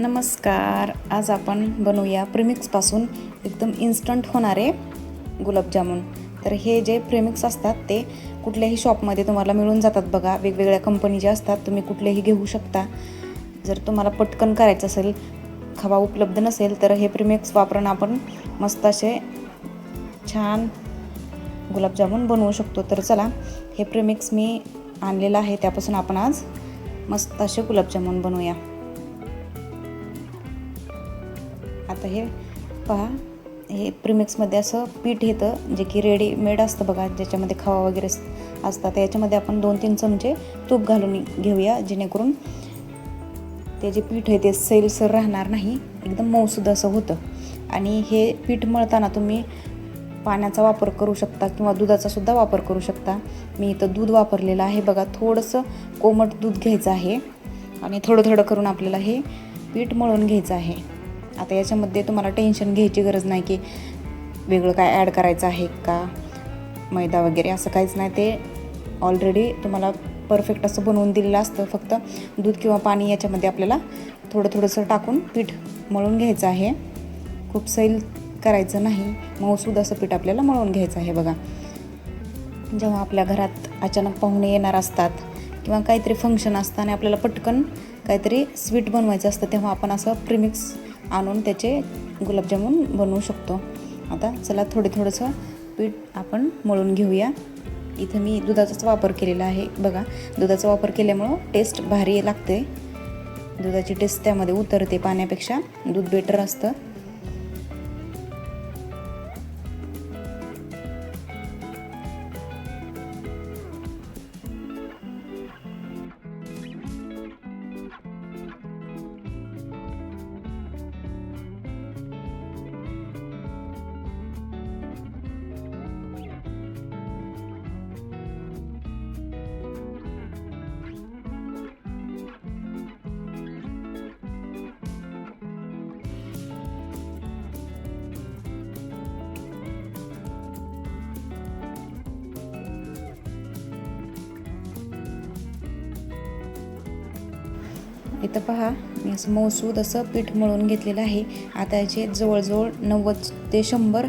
नमस्कार. आज आपण बनवूया प्रीमिक्सपासून एकदम इन्स्टंट होणारे गुलाबजामुन. तर हे जे प्रीमिक्स असतात ते कुठल्याही शॉपमध्ये तुम्हाला मिळून जातात बघा. वेगवेगळ्या कंपनीचे असतात, तुम्ही कुठलेही घेऊ शकता. जर तुम्हाला पटकन करायचं असेल, खवा उपलब्ध नसेल, तर हे प्रीमिक्स वापरून आपण मस्त असे छान गुलाबजामुन बनवू शकतो. तर चला, हे प्रीमिक्स मी आणलेलं आहे, त्यापासून आपण आज मस्त असे गुलाबजामुन बनवूया. आता हे पहा, हे प्रीमिक्समध्ये असं पीठ येतं जे की रेडीमेड असतं बघा, ज्याच्यामध्ये खवा वगैरे असतात. याच्यामध्ये आपण 2-3 चमचे तूप घालून घेऊया, जेणेकरून ते जे पीठ आहे ते सैलसर राहणार नाही, एकदम मऊसूद असं होतं. आणि हे पीठ मळताना तुम्ही पाण्याचा वापर करू शकता किंवा दुधाचा सुद्धा वापर करू शकता. मी इथं दूध वापरलेलं आहे बघा. थोडंसं कोमट दूध घ्यायचं आहे आणि थोडं थोडं करून आपल्याला हे पीठ मळून घ्यायचं आहे. आता याच्यामध्ये तुम्हाला टेन्शन घ्यायची गरज नाही की वेगळं काय ॲड करायचं आहे का, मैदा वगैरे असं काहीच नाही. ते ऑलरेडी तुम्हाला परफेक्ट असं बनवून दिलेलं असतं. फक्त दूध किंवा पाणी याच्यामध्ये आपल्याला थोडंसं टाकून पीठ मळून घ्यायचं आहे. खूप सैल करायचं नाही, मऊसूद असं पीठ आपल्याला मळून घ्यायचं आहे बघा. जेव्हा आपल्या घरात अचानक पाहुणे येणार असतात किंवा काहीतरी फंक्शन असतं आणि आपल्याला पटकन काहीतरी स्वीट बनवायचं असतं, तेव्हा आपण असं प्रीमिक्स आणून त्याचे गुलाबजामुन बनवू शकतो. आता चला, थोडंसं पीठ आपण मळून घेऊया. इथं मी दुधाचाच वापर केलेला आहे बघा. दुधाचा वापर केल्यामुळं टेस्ट भारी लागते. दुधाची टेस्ट त्यामध्ये उतरते, पाण्यापेक्षा दूध बेटर असतं. इथं पहा, मी असं मऊसूद असं पीठ मळून घेतलेलं आहे. आता याचे जवळजवळ 90 ते 100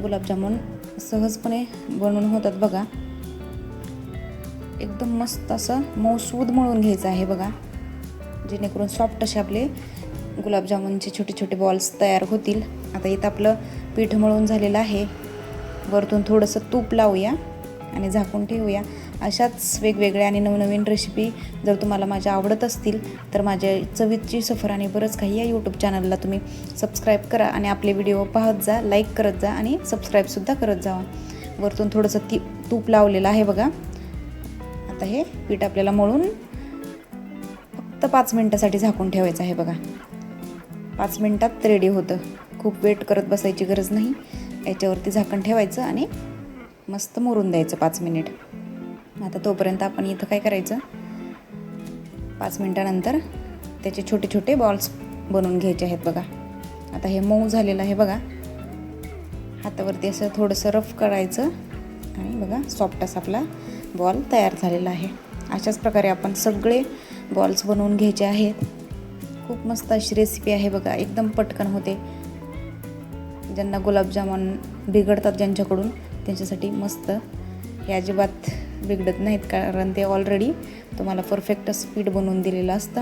गुलाबजामुन सहजपणे बनवून होतात बघा. एकदम मस्त असं मऊसूद मळून घ्यायचं आहे बघा, जेणेकरून सॉफ्ट असे आपले गुलाबजामुनचे छोटे छोटे बॉल्स तयार होतील. आता इथं आपलं पीठ मळून झालेलं आहे. वरतून थोडंसं तूप लावूया आणि झाकून ठेवूया. अशाच वेगवेगळ्या आणि नवनवीन रेसिपी जर तुम्हाला माझ्या आवडत असतील तर माझ्या चवीची सफर आणि बरंच काही या यूट्यूब चॅनलला तुम्ही सबस्क्राईब करा आणि आपले व्हिडिओ पाहत जा, लाईक करत जा आणि सबस्क्राईबसुद्धा करत जावा. वरतून थोडंसं तूप लावलेलं आहे बघा. आता हे पीठ आपल्याला मळून फक्त 5 मिनटासाठी झाकून ठेवायचं आहे बघा. 5 मिनटात रेडी होतं. खूप वेट करत बसायची गरज नाही. याच्यावरती झाकण ठेवायचं आणि मस्त मुरून द्यायचं 5 मिनिट. आता तोपर्यंत आपण इथं काय करायचं, 5 मिनटानंतर त्याचे छोटे छोटे बॉल्स बनवून घ्यायचे आहेत बघा. आता हे मऊ झालेलं आहे बघा. हातावरती असं थोडंसं रफ करायचं आणि बघा, सॉफ्ट असा आपला बॉल तयार झालेला आहे. अशाच प्रकारे आपण सगळे बॉल्स बनवून घ्यायचे आहेत. खूप मस्त अशी रेसिपी आहे बघा, एकदम पटकन होते. ज्यांना गुलाबजामुन बिघडतात ज्यांच्याकडून, त्यांच्यासाठी मस्त. हे अजिबात बिघडत नाहीत, कारण ते ऑलरेडी तुम्हाला परफेक्ट स्पीड बनवून दिलेलं असतं.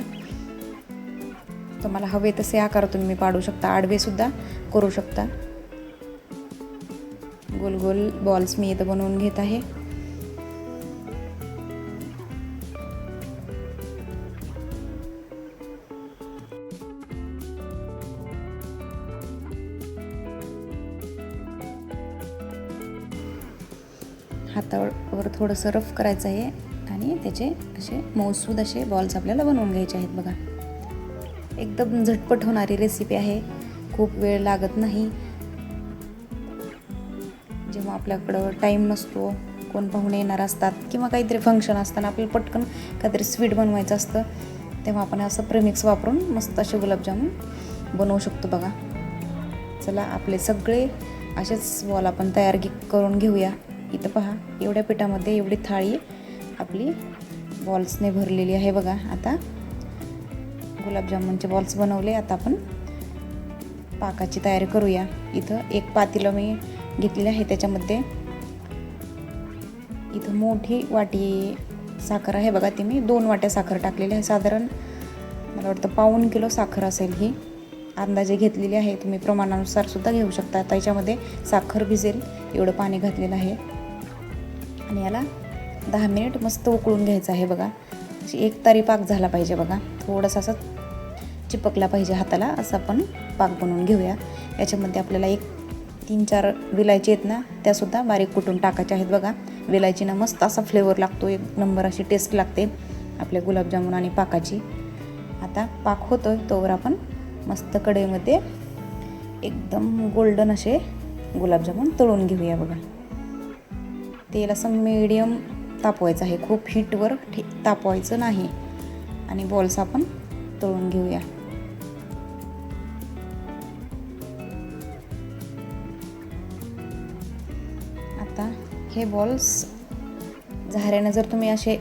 तुम्हाला हवे तसे आकार तुम्ही पाडू शकता, आडवेसुद्धा करू शकता. गोल गोल बॉल्स मी इथं बनवून घेत आहे. हातावर थोडंसं रफ करायचं आहे आणि त्याचे असे मऊसूद असे बॉल्स आपल्याला बनवून घ्यायचे आहेत बघा. एकदम झटपट होणारी रेसिपी आहे, खूप वेळ लागत नाही. जेव्हा आपल्याकडं टाईम नसतो, कोण पाहुणे येणार असतात किंवा काहीतरी फंक्शन असताना आपल्याला पटकन काहीतरी स्वीट बनवायचं असतं, तेव्हा आपण असं प्रीमिक्स वापरून मस्त असे गुलाबजामुन बनवू शकतो बघा. चला, आपले सगळे असेच बॉल आपण तयार करून घेऊया. इथं पहा, एवढ्या पिठामध्ये एवढी थाळी आपली बॉल्सने भरलेली आहे बघा. आता गुलाबजामुनचे बॉल्स बनवले. आता आपण पाकाची तयारी करूया. इथं एक पातेलं मी घेतलेलं आहे. त्याच्यामध्ये इथं मोठी वाटी साखर आहे बघा. ती मी 2 वाट्या साखर टाकलेली आहे. साधारण मला वाटतं 1.25 किलो साखर असेल ही. अंदाजे घेतलेली आहे. तुम्ही प्रमाणानुसार सुद्धा घेऊ शकता. आता याच्यामध्ये साखर भिजेल एवढं पाणी घातलेलं आहे आणि याला 10 मिनिट मस्त उकळून घ्यायचं आहे बघा. अशी एक तारी पाक झाला पाहिजे बघा. थोडासा असं चिपकला पाहिजे हाताला, असं आपण पाक बनवून घेऊया. याच्यामध्ये आपल्याला 3-4 विलायची आहेत ना, त्यासुद्धा बारीक कुटून टाकायच्या आहेत बघा. विलायचीनं मस्त असा फ्लेवर लागतो, एक नंबर अशी टेस्ट लागते आपल्या गुलाबजामुन आणि पाकाची. आता पाक होतोय तोवर आपण मस्त कढईमध्ये एकदम गोल्डन असे गुलाबजामुन तळून घेऊया बघा. तेल असं मीडियम तापवायचं आहे, खूप हीटवर तापवायचं नाही. आणि बॉल्स आपण तळून घेऊया. आता हे बॉल्स झाऱ्यानं जर तुम्ही असे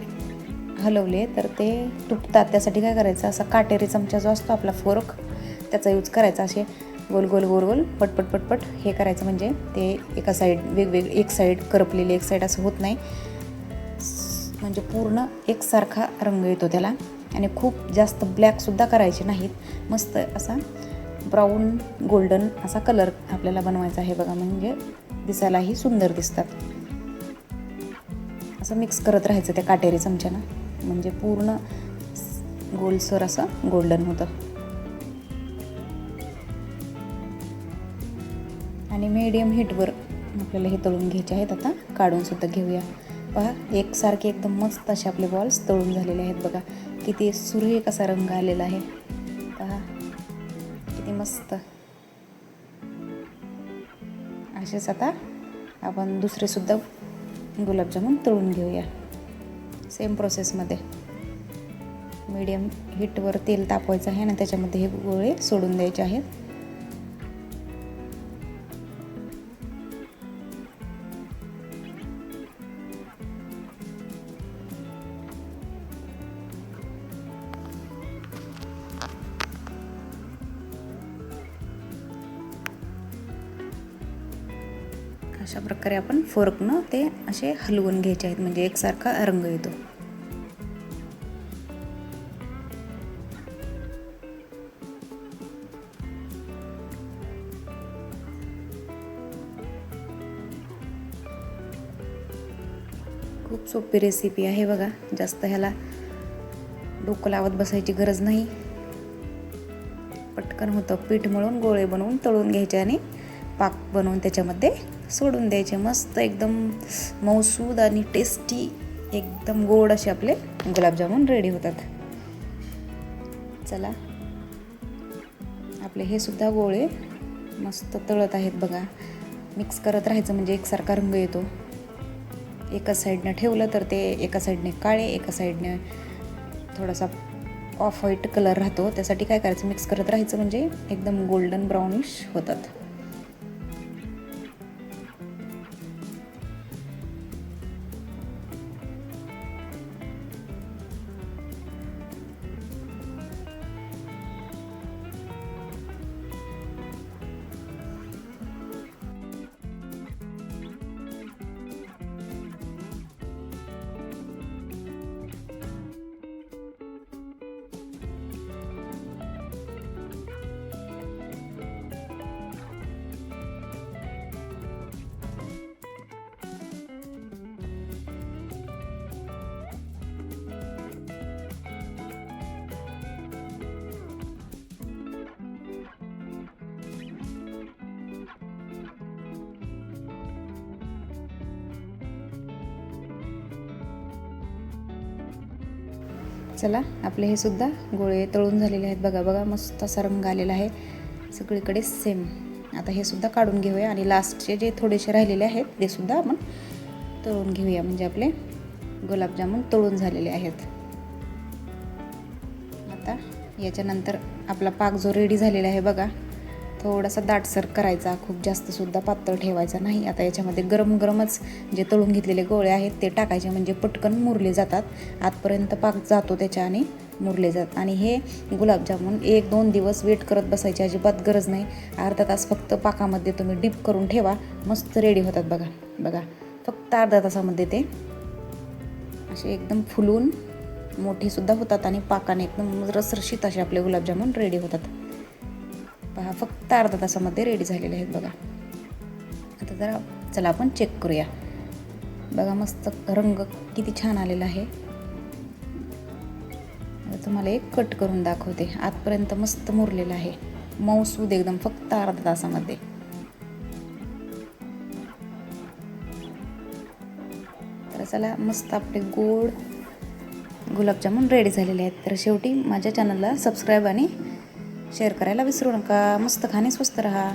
हलवले तर ते तुटतात. त्यासाठी काय करायचं, असा काटेरी चमचा जो असतो आपला फोर्क, त्याचा यूज करायचा. असे गोल गोल गोल गोल पटपट पटपट हे करायचं, म्हणजे ते एका साईड एक साईड करपलेली, एक साईड असं होत नाही. म्हणजे पूर्ण एकसारखा रंग येतो त्याला. आणि खूप जास्त ब्लॅकसुद्धा करायचे नाहीत. मस्त असा ब्राऊन गोल्डन असा कलर आपल्याला बनवायचा आहे बघा. म्हणजे दिसायलाही सुंदर दिसतात. असं मिक्स करत राहायचं त्या काटेरी चमच्यानं, म्हणजे पूर्ण गोलसर असं गोल्डन होतं. आणि मीडियम हीटवर आपल्याला हे तळून घ्यायचे आहेत. आता काढून सुद्धा घेऊया. पहा, एकसारखे एकदम मस्त असे आपले बॉल्स तळून झालेले आहेत बघा. किती सुरेख असा रंग आलेला आहे. पहा किती मस्त. असेच आता आपण दुसरे सुद्धा गुलाबजामुन तळून घेऊया. सेम प्रोसेसमध्ये मीडियम हीटवर तेल तापवायचं आहे आणि त्याच्यामध्ये हे गोळे सोडून द्यायचे आहेत. अशा प्रकारे आपण फोर्कनं ते असे हलवून घ्यायचे आहेत, म्हणजे एकसारखा रंग येतो. खूप सोपी रेसिपी आहे बघा. जास्त ह्याला डोकं लावत बसायची गरज नाही. पटकन होतं. पीठ मळून गोळे बनवून तळून घ्यायचे आणि पाक बनवून त्याच्यामध्ये सोडून द्यायचे. मस्त एकदम मऊसूद आणि टेस्टी एकदम गोड असे आपले गुलाबजामुन रेडी होतात. चला, आपले हे सुद्धा गोळे मस्त तळत आहेत बघा. मिक्स करत राहायचं, म्हणजे एकसारखा रंग येतो. एका साईडनं ठेवलं तर ते एका साईडने काळे, एका साईडने थोडासा ऑफ व्हाईट कलर राहतो. त्यासाठी काय करायचं, मिक्स करत राहायचं, म्हणजे एकदम गोल्डन ब्राउनिश होतात. चला, आपले हे सुद्धा गोळे तळून झालेले आहेत बघा. बघा मस्त असा रंग आलेला आहे सगळीकडे सेम. आता हे सुद्धा काढून घेऊया आणि लास्टचे जे थोडेसे राहिलेले आहेत ते सुद्धा आपण तळून घेऊया, म्हणजे आपले गुलाबजामुन तळून झालेले आहेत. आता याच्यानंतर आपला पाक जो रेडी झालेला आहे बघा, थोडासा दाटसर करायचा, खूप जास्त सुद्धा पातळ ठेवायचा नाही. आता याच्यामध्ये गरम गरमच जे तळून घेतलेले गोळे आहेत ते टाकायचे, म्हणजे पटकन मुरले जातात. आतपर्यंत पाक जातो त्याच्या आणि मुरले जातात. आणि हे गुलाबजामुन 1-2 दिवस वेट करत बसायची अजिबात गरज नाही. अर्धा तास फक्त पाकामध्ये तुम्ही डीप करून ठेवा, मस्त रेडी होतात. बघा फक्त अर्धा तासामध्ये ते असे एकदम फुलून मोठेसुद्धा होतात आणि पाकाने एकदम रसरशीत असे आपले गुलाबजामुन रेडी होतात. पहा, फक्त अर्धा तासामध्ये रेडी झालेले आहेत बघा. आता जरा चला आपण चेक करूया. बघा मस्त रंग किती छान आलेला आहे. तुम्हाला एक कट करून दाखवते. आतपर्यंत मस्त मुरलेलं आहे, मऊसूद एकदम, फक्त अर्धा तासामध्ये. तर चला, मस्त आपले गोड गुलाबजामुन रेडी झालेले आहेत. तर शेवटी माझ्या चॅनलला सबस्क्राईब आणि शेअर करायला विसरू नका. मस्त खाणे, स्वस्त रहा.